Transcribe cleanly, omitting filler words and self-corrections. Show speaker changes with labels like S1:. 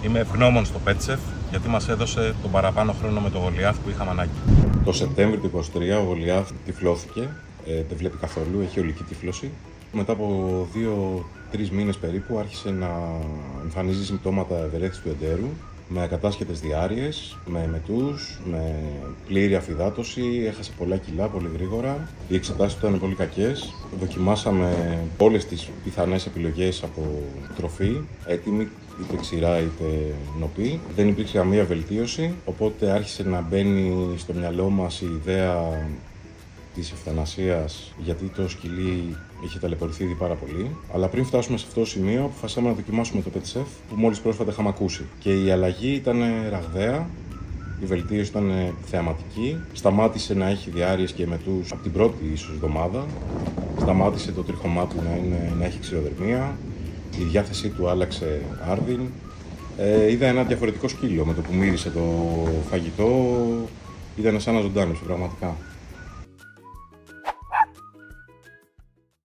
S1: Είμαι ευγνώμων στο Πέτσεφ γιατί μας έδωσε τον παραπάνω χρόνο με το Γολιάθ που είχαμε ανάγκη. Το Σεπτέμβριο του 2023 ο Γολιάθ τυφλώθηκε, δεν βλέπει καθόλου, έχει ολική τύφλωση. Μετά από 2-3 μήνες περίπου άρχισε να εμφανίζει συμπτώματα ευερέθησης του εντέρου, με ακατάσχετες διάρειες, με αιμετούς, με πλήρη αφυδάτωση, έχασε πολλά κιλά πολύ γρήγορα. Οι εξετάσεις του ήταν πολύ κακές. Δοκιμάσαμε όλες τις πιθανές επιλογές από τροφή, έτοιμη, είτε ξηρά είτε νοπή. Δεν υπήρξε καμία βελτίωση, οπότε άρχισε να μπαίνει στο μυαλό μας η ιδέα της ευθανασίας, γιατί το σκυλί είχε ταλαιπωρηθεί ήδη πάρα πολύ. Αλλά πριν φτάσουμε σε αυτό το σημείο, αποφασίσαμε να δοκιμάσουμε το Πέτσεφ που μόλις πρόσφατα είχαμε ακούσει. Και η αλλαγή ήταν ραγδαία, η βελτίωση ήταν θεαματική. Σταμάτησε να έχει διάρειες και αιμετούς από την πρώτη ίσως εβδομάδα. Σταμάτησε το τρίχωμά του να έχει ξηροδερμία. Η διάθεσή του άλλαξε άρδιν. Είδα ένα διαφορετικό σκύλο με το που μύρισε το φαγητό. Ήταν σαν να ζωντάνωσε πραγματικά.